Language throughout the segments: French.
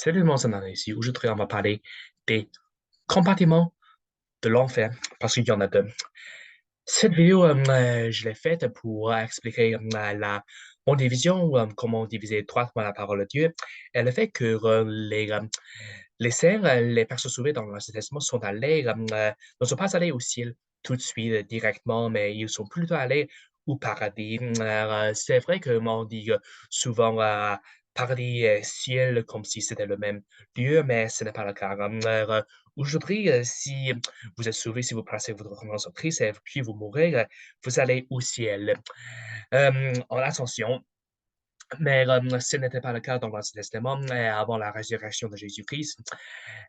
Salut, mon nom ici. Aujourd'hui, on va parler des compartiments de l'enfer, parce qu'il y en a deux. Cette vidéo, je l'ai faite pour expliquer mon division, comment diviser étroitement la parole de Dieu, et le fait que les saints, les personnes sauvées dans l'Ancien Testament ne sont pas allés au ciel tout de suite, directement, mais ils sont plutôt allés au paradis. C'est vrai que on dit souvent paradis et ciel comme si c'était le même Dieu, mais ce n'est pas le cas. Aujourd'hui, si vous êtes sauvé, si vous placez votre confiance en Christ et puis vous mourrez, vous allez au ciel. En ascension, mais ce n'était pas le cas dans l'Ancien Testament avant la résurrection de Jésus-Christ.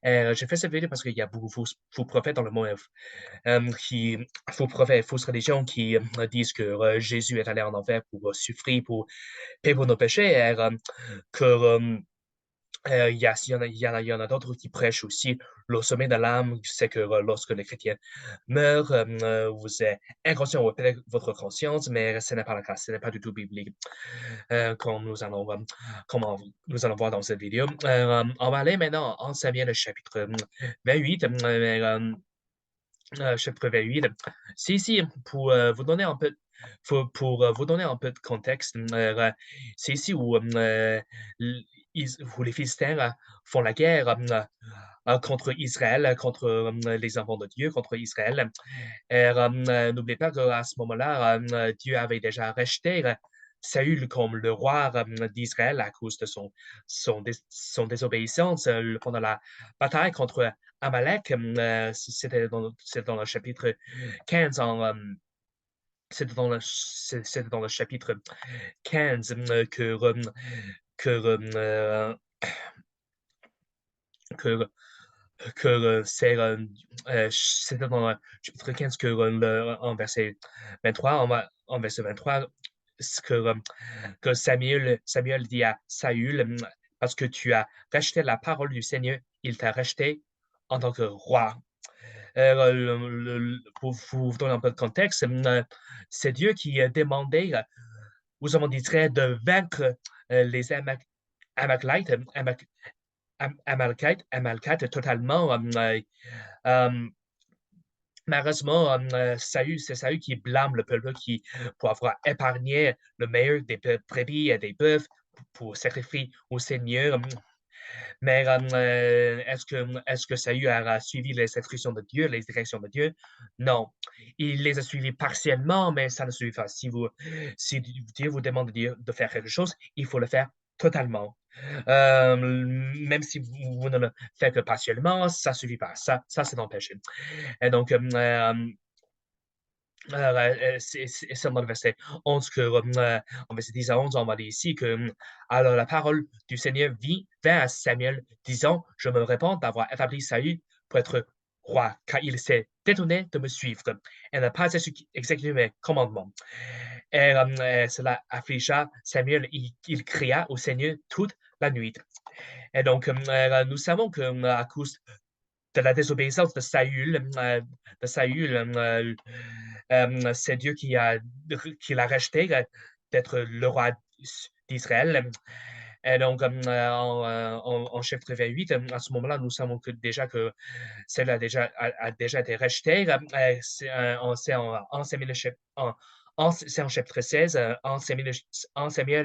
J'ai fait cette vidéo parce qu'il y a beaucoup de faux prophètes dans le monde, faux prophètes, fausses religions qui disent que Jésus est allé en enfer pour souffrir, pour payer pour nos péchés, et que il y en a d'autres qui prêchent aussi le sommet de l'âme, c'est que lorsque les chrétiens meurent, vous êtes inconscient ou peut-être votre conscience, mais ce n'est pas le cas, ce n'est pas du tout biblique, comme comment nous allons voir dans cette vidéo. On va aller maintenant en Samuel, le chapitre 28. Chapitre 28. C'est ici pour vous donner un peu, pour vous donner un peu de contexte. C'est ici où les Philistins font la guerre contre Israël, contre les enfants de Dieu, contre Israël. Et n'oubliez pas qu'à ce moment-là, Dieu avait déjà rejeté Saül comme le roi d'Israël à cause de son désobéissance pendant la bataille contre Amalek. C'était dans le chapitre 15. C'était dans le chapitre 15 que, que, c'était dans le chapitre 15 en verset 23, en verset 23, que Samuel dit à Saül, parce que tu as racheté la parole du Seigneur, il t'a racheté en tant que roi. Pour vous donner un peu de contexte, c'est Dieu qui a demandé aux hommes d'Israël de vaincre les Amalekites, Amalekites totalement. Euh, Malheureusement, c'est Saül qui blâme le peuple pour avoir épargné le meilleur des brebis et des bœufs pour sacrifier au Seigneur. Mais est-ce que Saül a suivi les instructions de Dieu, les directions de Dieu? Non. Il les a suivies partiellement, mais ça ne suffit pas. Si Dieu vous demande de faire quelque chose, il faut le faire totalement. Même si vous ne le faites que partiellement, ça ne suffit pas. Ça c'est un péché. Et donc, c'est dans le verset 11 en verset 10 à 11, on va dire ici que alors la parole du Seigneur vint à Samuel, disant, je me répands d'avoir établi Saül pour être roi, car il s'est détourné de me suivre et n'a pas exécuté mes commandements. Et cela affligea Samuel, il cria au Seigneur toute la nuit. Et donc, nous savons que à cause de la désobéissance de Saül, c'est Dieu qui l'a rejeté d'être le roi d'Israël. Et donc, en chapitre 28, à ce moment-là, nous savons déjà que celle a déjà été rejetée. C'est en chapitre 16, en Samuel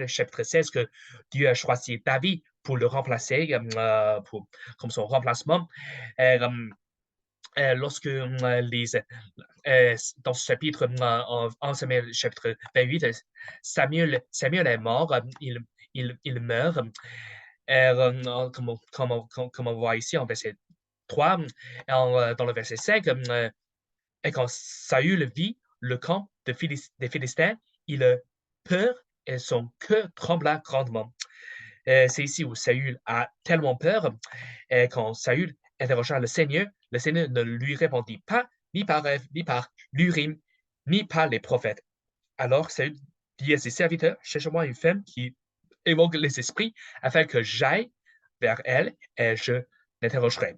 chapitre 16, que Dieu a choisi David pour le remplacer, comme son remplacement. Et, lorsque dans ce chapitre, en Samuel chapitre 28, Samuel est mort, il meurt, comme on voit ici en verset 3, dans le verset 5, et quand Saül vit le camp des Philistins, il a peur et son cœur trembla grandement. C'est ici où Saül a tellement peur, et quand Saül interrogea le Seigneur ne lui répondit pas, ni par l'Urim, ni par les prophètes. Alors Saül dit à ses serviteurs, cherchez-moi une femme qui évoque les esprits, afin que j'aille vers elle et je l'interrogerai.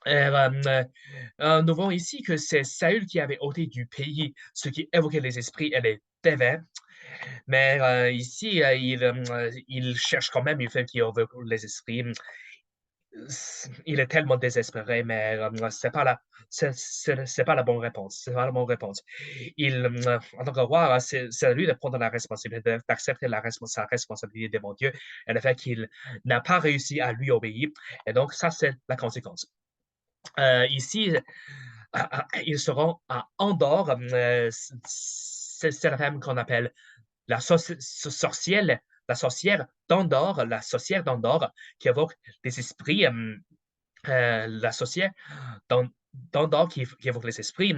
Nous voyons ici que c'est Saül qui avait ôté du pays ce qui évoquait les esprits et les dévins. Mais ici, il cherche quand même, il fait qu'il veut les esprits. Il est tellement désespéré, mais c'est pas la bonne réponse. C'est pas la bonne réponse. En tant que roi, c'est à lui de prendre la responsabilité, d'accepter sa responsabilité devant Dieu et le fait qu'il n'a pas réussi à lui obéir. Et donc, ça, c'est la conséquence. Ici, ils seront à Andorre. C'est la femme qu'on appelle la sorcière, la sorcière d'Andorre, qui évoque des esprits. La sorcière d'Andorre qui évoque les esprits,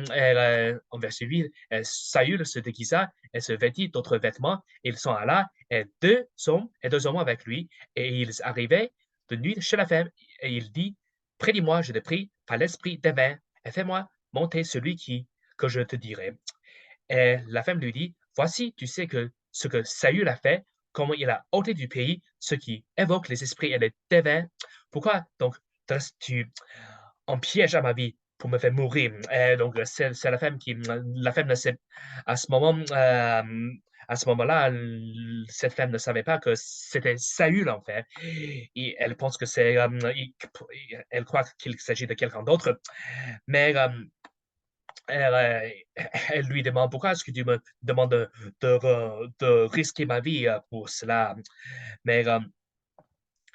en verset 8, Saül se déguisa et se vêtit d'autres vêtements. Ils sont là, et deux hommes avec lui, et ils arrivaient de nuit chez la femme, et il dit, près de moi, je te prie, par l'esprit divin, et fais-moi monter que je te dirai. Et la femme lui dit, voici, tu sais que ce que Saül a fait, comment il a ôté du pays ce qui évoque les esprits et les divins. Pourquoi donc tu en piège à ma vie pour me faire mourir? Et donc, c'est la femme ne sait, à ce moment, à ce moment-là, cette femme ne savait pas que c'était Saül, en fait. Et elle pense que elle croit qu'il s'agit de quelqu'un d'autre. Mais elle, elle lui demande pourquoi est-ce que tu me demandes de risquer ma vie pour cela. Mais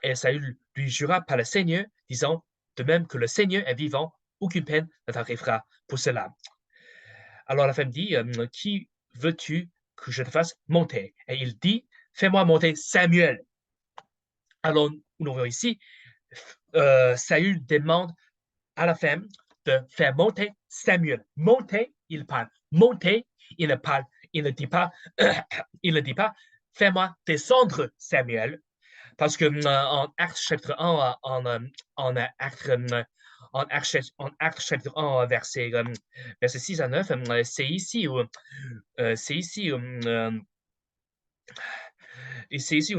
et Saül lui jura par le Seigneur, disant, de même que le Seigneur est vivant, aucune peine ne t'arrivera pour cela. Alors la femme dit, qui veux-tu que je te fasse monter? Et il dit, fais-moi monter Samuel. Alors nous voyons ici, Saül demande à la femme de faire monter Samuel. Monter, il parle. Monter, il ne parle. Il ne dit pas, il ne dit pas, fais-moi descendre Samuel. Parce que en Actes chapitre 1, en Actes chapitre 1, verset 6 à 9, c'est ici où et c'est ici où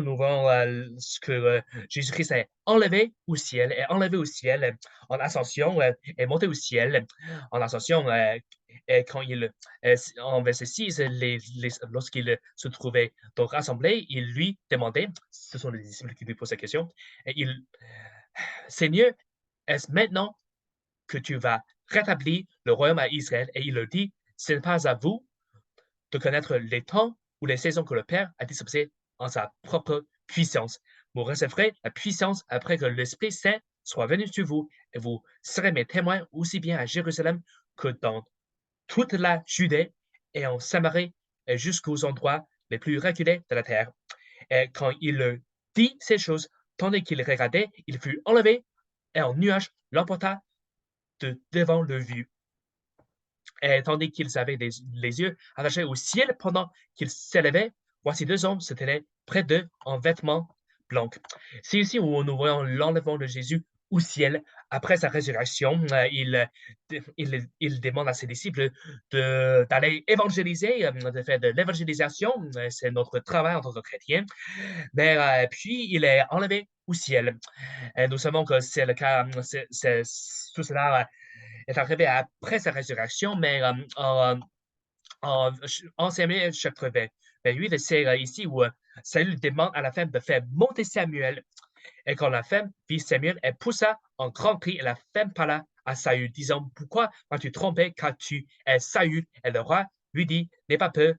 nous voyons ce que Jésus-Christ est enlevé au ciel, en ascension, est monté au ciel, en ascension, et quand en verset 6, lorsqu'il se trouvait donc rassemblé, il lui demandait, ce sont les disciples qui lui posent la question, et Seigneur, est-ce maintenant que tu vas rétablir le royaume à Israël? Et il leur dit, ce n'est pas à vous de connaître les temps ou les saisons que le Père a disposées en sa propre puissance. Vous recevrez la puissance après que l'Esprit Saint soit venu sur vous, et vous serez mes témoins aussi bien à Jérusalem que dans toute la Judée et en Samarie et jusqu'aux endroits les plus reculés de la terre. Et quand il dit ces choses, tandis qu'il regardait, il fut enlevé et un nuage l'emporta devant le vue. Et tandis qu'ils avaient les yeux attachés au ciel pendant qu'ils s'élevaient, voici deux hommes se tenaient près d'eux en vêtements blancs. C'est ici où nous voyons l'enlèvement de Jésus au ciel. Après sa résurrection, il demande à ses disciples d'aller évangéliser, de faire de l'évangélisation. C'est notre travail en tant que chrétien. Mais puis, il est enlevé au ciel. Et nous savons que c'est le cas, tout cela est arrivé après sa résurrection, mais en Samuel chapitre 28, c'est ici où Saül demande à la femme de faire monter Samuel. Et quand la femme vit Samuel, elle poussa un grand cri et la femme parla à Saül, disant, pourquoi m'as-tu trompé car tu es Saül? Et le roi lui dit, n'aie pas peur,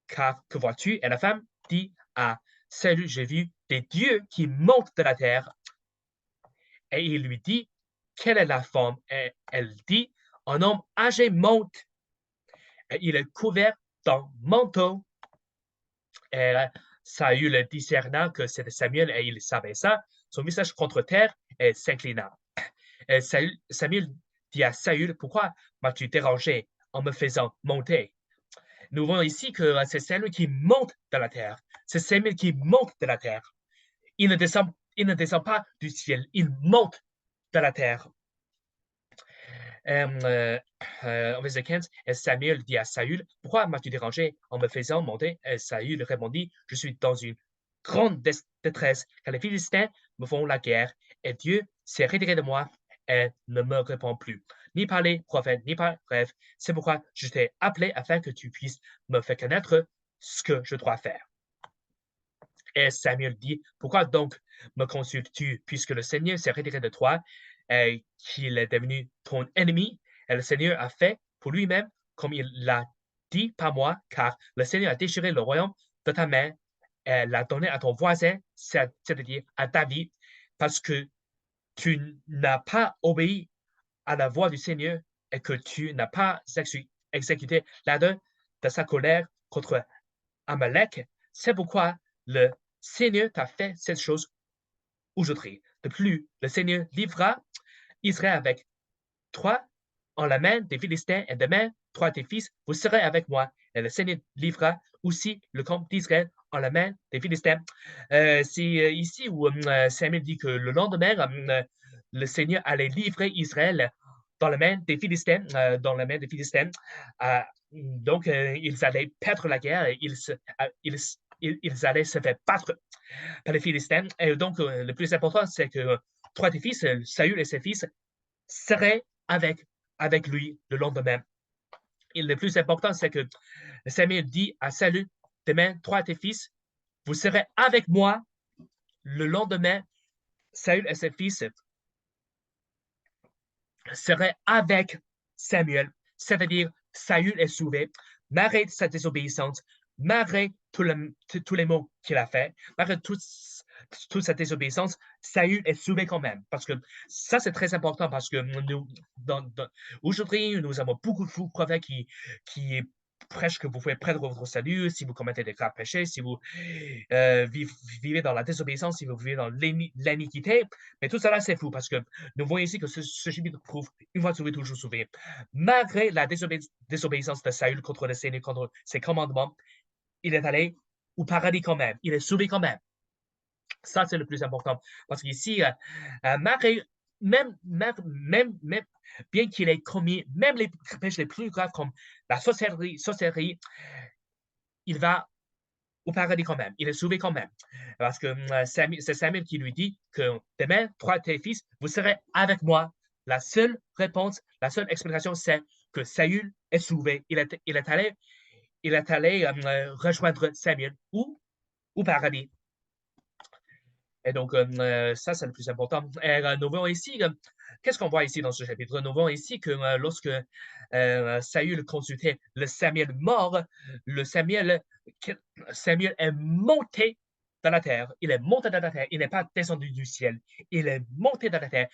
car que vois-tu? Et la femme dit à Saül, j'ai vu des dieux qui montent de la terre. Et il lui dit, quelle est la forme? Et elle dit, un homme âgé monte. Et il est couvert d'un manteau. Et Saül discerna que c'était Samuel et il savait ça. Son visage contre terre et s'inclina. Et Samuel dit à Saül, pourquoi m'as-tu dérangé en me faisant monter? Nous voyons ici que c'est Samuel qui monte de la terre. C'est Samuel qui monte de la terre. Il ne descend pas du ciel, il monte de la terre. Au verset 15, et Samuel dit à Saül, pourquoi m'as-tu dérangé en me faisant monter? Et Saül répondit, je suis dans une grande détresse, car les Philistins me font la guerre, et Dieu s'est retiré de moi et ne me répond plus, ni par les prophètes, ni par rêve. C'est pourquoi je t'ai appelé afin que tu puisses me faire connaître ce que je dois faire. Et Samuel dit, pourquoi donc me consultes-tu, puisque le Seigneur s'est retiré de toi, et qu'il est devenu ton ennemi, et le Seigneur a fait pour lui-même comme il l'a dit par moi, car le Seigneur a déchiré le royaume de ta main, et l'a donné à ton voisin, c'est-à-dire à David, parce que tu n'as pas obéi à la voix du Seigneur et que tu n'as pas exécuté l'ardeur de sa colère contre Amalek. C'est pourquoi le Seigneur t'a fait cette chose aujourd'hui. De plus, le Seigneur livrera Israël avec toi en la main des Philistins, et demain, toi et tes fils, vous serez avec moi. Et le Seigneur livrera aussi le camp d'Israël en la main des Philistins. C'est ici où Samuel dit que le lendemain, le Seigneur allait livrer Israël dans la main des Philistins, donc, ils allaient perdre la guerre, ils allaient se faire battre par les Philistins. Et donc, le plus important, c'est que trois des fils, Saül et ses fils, seraient avec lui le lendemain. Et le plus important, c'est que Samuel dit à Saül, demain, toi et tes fils, vous serez avec moi le lendemain. Saül et ses fils seraient avec Samuel, c'est-à-dire Saül est sauvé, malgré sa désobéissance, malgré tous les maux qu'il a fait, malgré toute sa désobéissance, Saül est sauvé quand même. Parce que ça, c'est très important parce que aujourd'hui, nous avons beaucoup de faux prophètes qui prêchent que vous pouvez perdre votre salut si vous commettez des graves péchés, si vous vivez dans la désobéissance, si vous vivez dans l'iniquité. Mais tout cela, c'est fou parce que nous voyons ici que ce chapitre prouve une fois sauvé, toujours sauvé. Malgré la désobéissance de Saül contre le Seigneur, contre ses commandements, il est allé au paradis quand même. Il est sauvé quand même. Ça, c'est le plus important. Parce qu'ici, malgré, même, bien qu'il ait commis même les péchés les plus graves comme la sorcellerie, il va au paradis quand même. Il est sauvé quand même. Parce que c'est Samuel qui lui dit que demain, toi et tes fils, vous serez avec moi. La seule réponse, la seule explication, c'est que Saül est sauvé. Il est allé rejoindre Samuel au paradis. Et donc, ça, c'est le plus important. Et nous voyons ici, qu'est-ce qu'on voit ici dans ce chapitre? Nous voyons ici que lorsque Saül consultait le Samuel mort, le Samuel est monté dans la terre. Il est monté dans la terre. Il n'est pas descendu du ciel. Il est monté dans la terre.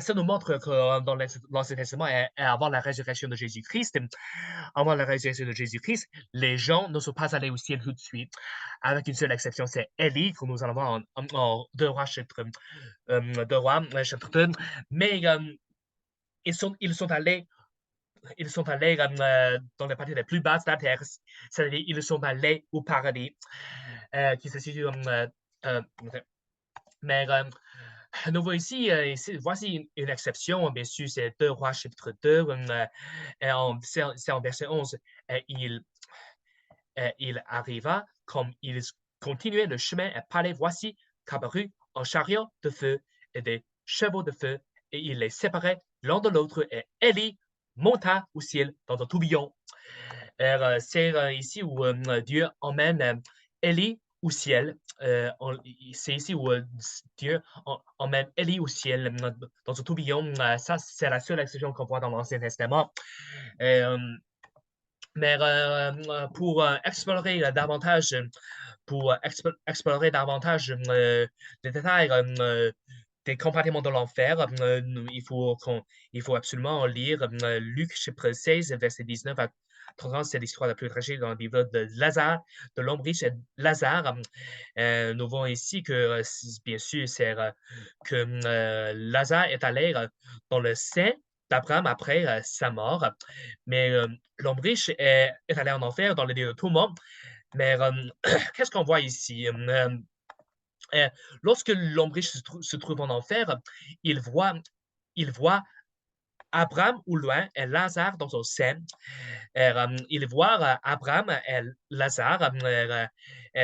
Ça nous montre que dans l'Ancien Testament, et avant la résurrection de Jésus-Christ, les gens ne sont pas allés au ciel tout de suite, avec une seule exception, c'est Élie, que nous allons voir en 2 Rois chapitre 2. Mais ils sont allés dans les parties les plus basses de la terre, c'est-à-dire ils sont allés au paradis, qui se situe euh, mais nous voyons ici, voici une exception, bien sûr, c'est 2 Rois chapitre 2, c'est en verset 11. Il arriva, comme ils continuaient le chemin et parlaient, voici qu'apparut un chariot de feu et des chevaux de feu, et il les séparait l'un de l'autre, et Élie monta au ciel dans un tourbillon. C'est ici où Dieu emmène Élie au ciel. C'est ici où Dieu emmène Élie au ciel dans un tourbillon. Ça, c'est la seule exception qu'on voit dans l'Ancien Testament. Euh, mais explorer davantage les détails des compartiments de l'enfer, il faut absolument lire Luc chapitre 16, verset 19 à 30. C'est l'histoire la plus tragique dans le livre de Lazare, de l'homme riche et de Lazare. Nous voyons ici que, bien sûr, c'est que Lazare est allé dans le sein d'Abraham après sa mort. Mais l'homme riche est allé en enfer dans le lieu de tout le monde. Mais qu'est-ce qu'on voit ici? Lorsque l'homme riche se trouve en enfer, il voit, il voit Abraham au loin et Lazare dans son sein. Il voit Abraham et Lazare.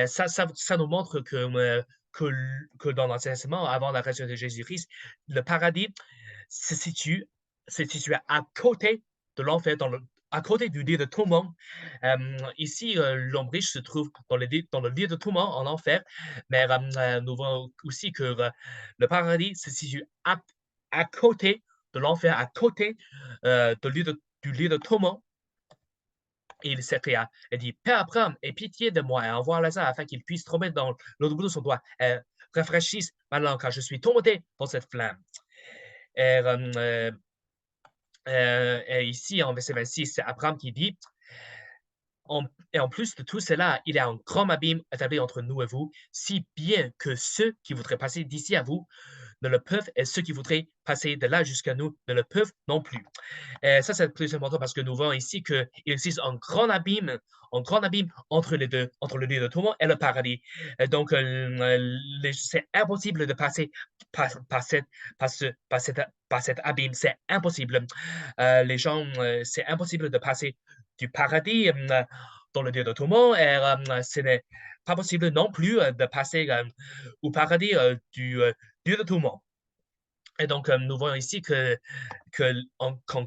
Ça nous montre que dans l'Ancien Testament, avant la résurrection de Jésus-Christ, le paradis se situe à côté de l'enfer, à côté du lieu de tourment. Ici, l'ombrage se trouve dans le lieu de tourment en enfer, mais nous voyons aussi que le paradis se situe à côté de l'enfer, à côté du lieu de tourment. Et il s'écria et dit, Père Abraham, aie pitié de moi et envoie Lazare afin qu'il puisse tomber dans l'eau bout de son doigt. Rafraîchisse maintenant car je suis tombé dans cette flamme. Et, et ici, en verset 26, c'est Abraham qui dit, et en plus de tout cela, il y a un grand abîme établi entre nous et vous, si bien que ceux qui voudraient passer d'ici à vous ne le peuvent, et ceux qui voudraient passer de là jusqu'à nous ne le peuvent non plus. Et ça, c'est plus important parce que nous voyons ici qu'il existe un grand abîme entre les deux, entre le lieu de tourment et le paradis. Et donc, c'est impossible de passer par cet abîme. C'est impossible. C'est impossible de passer du paradis dans le lieu de tourment et ce n'est pas possible non plus de passer au paradis du lieu de tourment. Et donc, nous voyons ici qu'un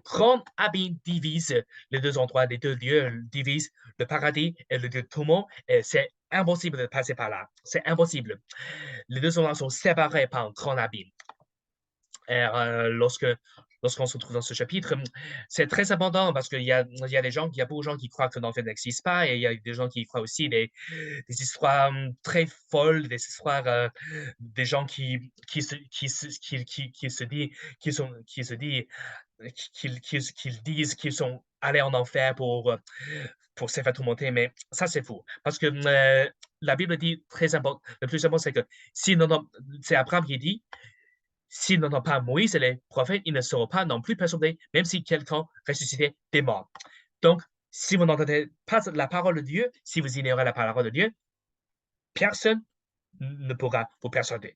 grand abîme divise les deux endroits, les deux lieux divisent le paradis et le lieu de tourment, et c'est impossible de passer par là. C'est impossible. Les deux endroits sont séparés par un grand abîme. Et lorsqu'on se trouve dans ce chapitre, c'est très important parce qu'il y a il y a beaucoup de gens qui croient que l'enfer n'existe pas et il y a des gens qui croient aussi des histoires très folles, des histoires des gens qui se disent, qu'ils disent qu'ils sont allés en enfer pour se faire tourmenter, mais ça c'est faux. Parce que la Bible dit très important, le plus important c'est que c'est Abraham qui dit, s'ils n'entendent pas Moïse et les prophètes, ils ne seront pas non plus persuadés, même si quelqu'un ressuscitait des morts. Donc, si vous n'entendez pas la parole de Dieu, si vous ignorez la parole de Dieu, personne ne pourra vous persuader.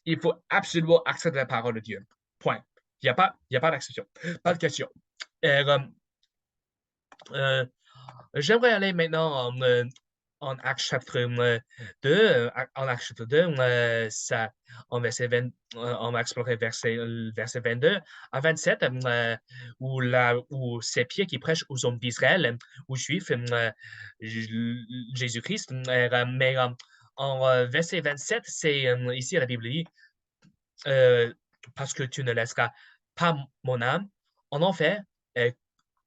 Il faut absolument accepter la parole de Dieu. Point. Il n'y a pas d'exception. Pas de question. J'aimerais aller maintenant en Actes chapitre 2. En Actes chapitre 2, ça, en verset 20, on va explorer verset 22 à 27, où c'est Pierre qui prêche aux hommes d'Israël, aux Juifs, Jésus-Christ. Mais en verset 27, c'est ici la Bible dit, parce que tu ne laisseras pas mon âme en enfer, et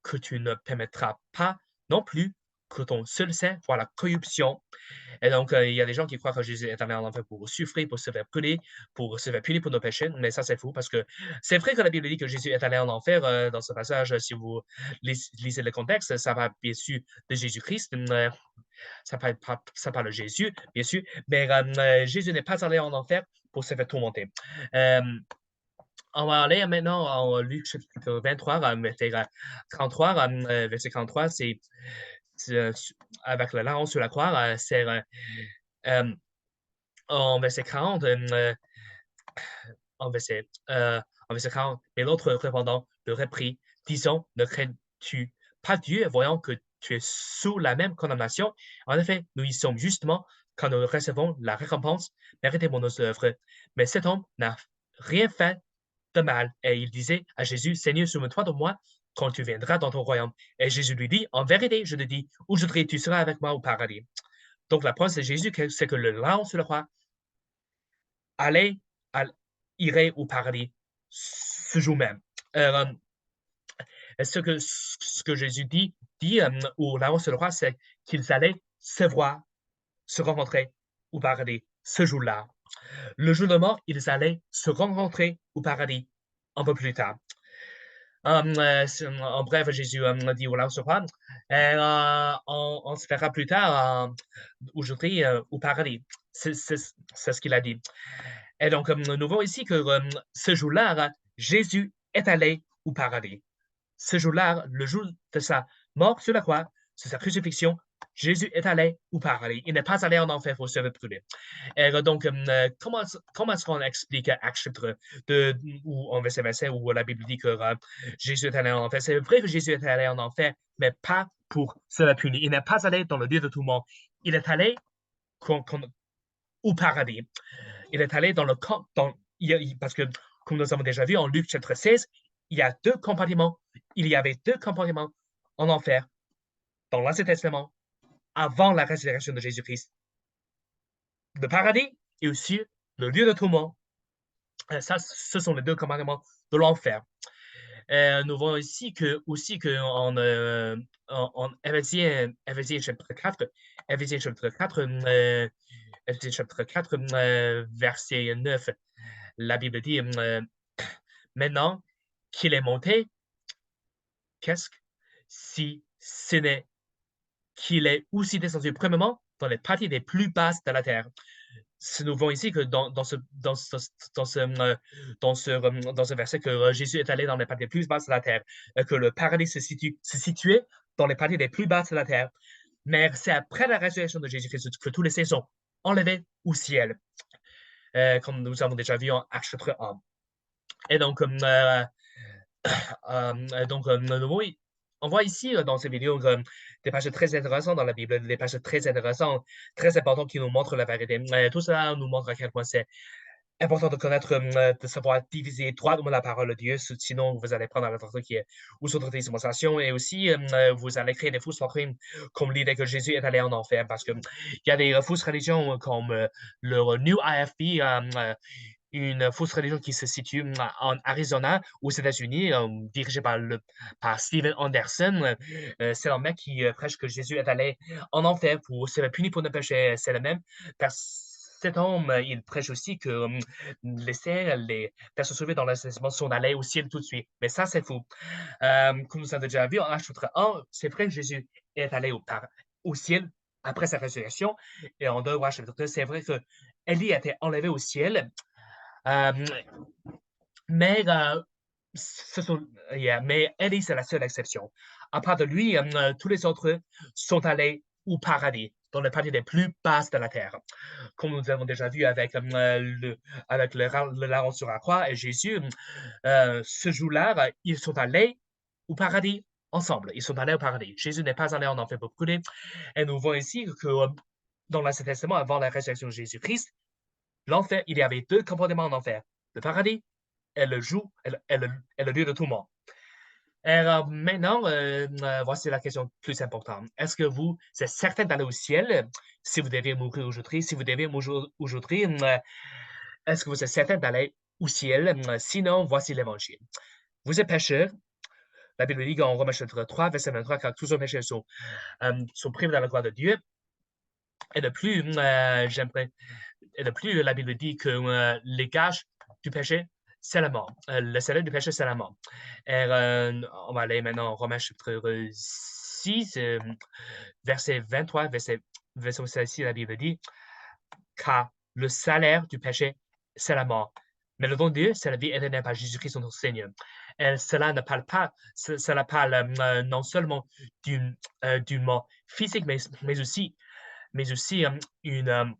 que tu ne permettras pas non plus que ton seul sein voit la corruption. Et donc, il y a des gens qui croient que Jésus est allé en enfer pour souffrir, pour se faire brûler, pour se faire punir pour nos péchés, mais ça, c'est faux parce que c'est vrai que la Bible dit que Jésus est allé en enfer dans ce passage. Si vous lisez le contexte, ça va bien sûr de Jésus-Christ. Ça parle de Jésus, bien sûr, mais Jésus n'est pas allé en enfer pour se faire tourmenter. On va aller maintenant en Luc chapitre 23, verset 33. Verset 33, c'est avec le larron sur la croix, c'est en verset 40, en verset, en verset 40. Mais l'autre répondant le reprit, disant, ne crains-tu pas Dieu, voyant que tu es sous la même condamnation? En effet, nous y sommes justement quand nous recevons la récompense méritée pour nos œuvres. Mais cet homme n'a rien fait de mal. Et il disait à Jésus, Seigneur, souviens-toi de moi quand tu viendras dans ton royaume. Et Jésus lui dit, en vérité, je te dis, aujourd'hui tu seras avec moi au paradis. Donc la preuve de Jésus, c'est que le larron sur le roi allait, irait au paradis ce jour même. Euh, ce que Jésus dit au larron sur le roi, c'est qu'ils allaient se voir, se rencontrer au paradis ce jour-là. Le jour de mort, ils allaient se rencontrer au paradis un peu plus tard. En bref, Jésus dit au larron sur le roi, on se verra plus tard aujourd'hui au paradis. C'est ce qu'il a dit. Et donc, nous voyons ici que ce jour-là, Jésus est allé au paradis. Ce jour-là, le jour de sa mort sur la croix, de sa crucifixion, Jésus est allé au paradis. Il n'est pas allé en enfer pour se faire brûler. Et donc, comment est-ce qu'on explique Actes chapitre 2 ou en verset 27 où la Bible dit que Jésus est allé en enfer? C'est vrai que Jésus est allé en enfer, mais pas pour se faire punir. Il n'est pas allé dans le lieu de tout le monde. Il est allé au paradis. Il est allé dans le camp, parce que, comme nous avons déjà vu en Luc chapitre 16, il y a deux compartiments. il y avait deux compartiments en enfer dans l'Ancien Testament avant la résurrection de Jésus-Christ. Le paradis et aussi le lieu de tourment. Ça, ce sont les deux commandements de l'enfer. Nous voyons ici que, aussi qu'en en Éphésiens chapitre 4, Éphésiens chapitre 4, Éphésiens chapitre 4 verset 9, la Bible dit maintenant qu'il est monté, qu'est-ce que si ce n'est qu'il est aussi descendu premièrement dans les parties les plus basses de la terre. Nous voyons ici que dans ce verset que Jésus est allé dans les parties les plus basses de la terre, que le paradis se situait dans les parties les plus basses de la terre. Mais c'est après la résurrection de Jésus-Christ que tous les saints sont enlevés au ciel, comme nous avons déjà vu en Actes chapitre 1. Et donc, oui, on voit ici dans ces vidéos des passages très intéressants dans la Bible, des passages très intéressants, très importants qui nous montrent la vérité. Tout cela nous montre à quel point c'est important de connaître, de savoir diviser droitement la parole de Dieu, sinon vous allez prendre la doctrine qui est ou sur d'autres démonstrations, et aussi vous allez créer des fausses doctrines comme l'idée que Jésus est allé en enfer, parce que il y a des fausses religions comme le New AFB, une fausse religion qui se situe en Arizona, aux États-Unis, dirigée par Steven Anderson. C'est un mec qui prêche que Jésus est allé en enfer pour se faire punir pour ne péché. C'est le même. Cet homme, il prêche aussi que les saints, les personnes sauvées dans l'assaisonnement sont allés au ciel tout de suite. Mais ça, c'est faux. Comme nous avons déjà vu en Actes chapitre 1, c'est vrai que Jésus est allé au ciel après sa résurrection. Et en 2 Rois chapitre 2, c'est vrai que Élie a été enlevé au ciel. Euh, mais, mais Ellie, c'est la seule exception. À part de lui, tous les autres sont allés au paradis, dans les parties les plus basses de la terre. Comme nous avons déjà vu avec le larron sur la croix et Jésus, ce jour-là, ils sont allés au paradis ensemble. Ils sont allés au paradis. Jésus n'est pas allé en enfer pour brûler. Et nous voyons ici que dans l'Ancien Testament, avant la résurrection de Jésus-Christ, l'enfer, il y avait deux comportements en enfer. Le paradis et le lieu de tout le monde. Alors, maintenant, voici la question plus importante. Est-ce que vous êtes certain d'aller au ciel si vous devez mourir aujourd'hui? Si vous devez mourir aujourd'hui, est-ce que vous êtes certain d'aller au ciel? Sinon, voici l'évangile. Vous êtes pécheur. La Bible dit en Romains chapitre 3, verset 23, car tous nos péchés sont privés dans la gloire de Dieu. Et de plus, la Bible dit que les gages du péché, c'est la mort. Le salaire du péché, c'est la mort. Et, on va aller maintenant en Romains chapitre 6, verset 23, verset 6, la Bible dit, car le salaire du péché, c'est la mort. Mais le don de Dieu, c'est la vie éternelle par Jésus-Christ, notre Seigneur. Et cela ne parle pas, cela parle non seulement d'une mort physique, mais aussi une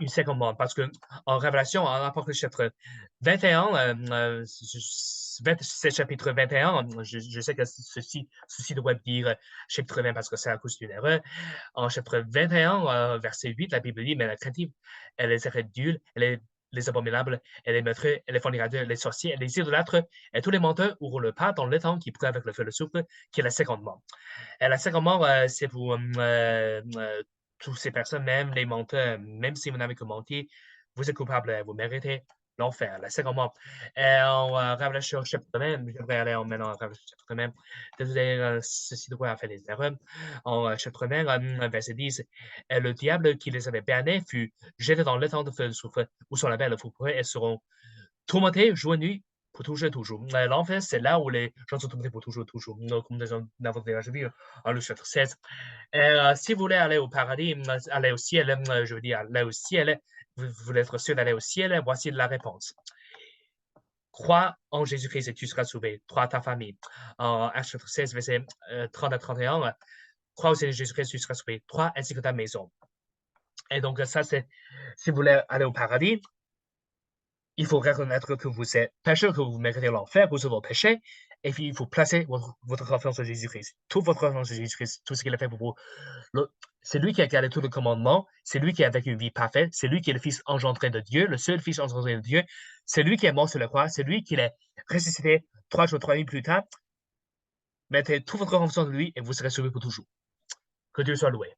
seconde mort. Parce que en Révélation, en Apocalypse chapitre 21, c'est chapitre 21, je sais que ceci doit dire chapitre 20 parce que c'est à cause d'une erreur. En chapitre 21, verset 8, la Bible dit, mais la craintive, elle les rédules, les abominables, et les meurtriers, et les fornicateurs, les sorciers, et les idolâtres, et tous les menteurs auront le pas dans le temps qui brûle avec le feu de souffle, qui est la seconde mort. Et la seconde mort, c'est pour toutes ces personnes, même les menteurs, même si vous n'avez que menti, vous êtes coupable, vous méritez l'enfer. La seconde mort. Et en Révélation chapitre même, je devrais aller maintenant en Révélation chapitre même, désolé, ceci devrait avoir fait des erreurs. En chapitre même, verset 10, et le diable qui les avait bernés fut jeté dans le temps de feu de souffle, où sont la belle fourrure et seront tourmentés jour et nuit pour toujours, toujours. L'enfer, c'est là où les gens sont tombés pour toujours, toujours. Comme nous avons déjà vu en Luc chapitre 16. Si vous voulez aller au paradis, aller au ciel, je veux dire, aller au ciel, vous voulez être sûr d'aller au ciel, voici la réponse. Crois en Jésus-Christ et tu seras sauvé. Crois à ta famille. En Actes chapitre 16, verset 30 à 31, crois au Seigneur Jésus-Christ, tu seras sauvé. Crois ainsi que ta maison. Et donc, ça, c'est si vous voulez aller au paradis, il faut reconnaître que vous êtes pécheur, que vous méritez l'enfer pour vos péchés, et puis il faut placer votre confiance en Jésus-Christ. Toute votre confiance en Jésus-Christ, tout ce qu'il a fait pour vous. C'est lui qui a gardé tous les commandements, c'est lui qui a vécu une vie parfaite, c'est lui qui est le Fils engendré de Dieu, le seul Fils engendré de Dieu, c'est lui qui est mort sur la croix, c'est lui qui est ressuscité 3 jours, 3 nuits plus tard, Mettez toute votre confiance en lui et vous serez sauvé pour toujours. Que Dieu soit loué.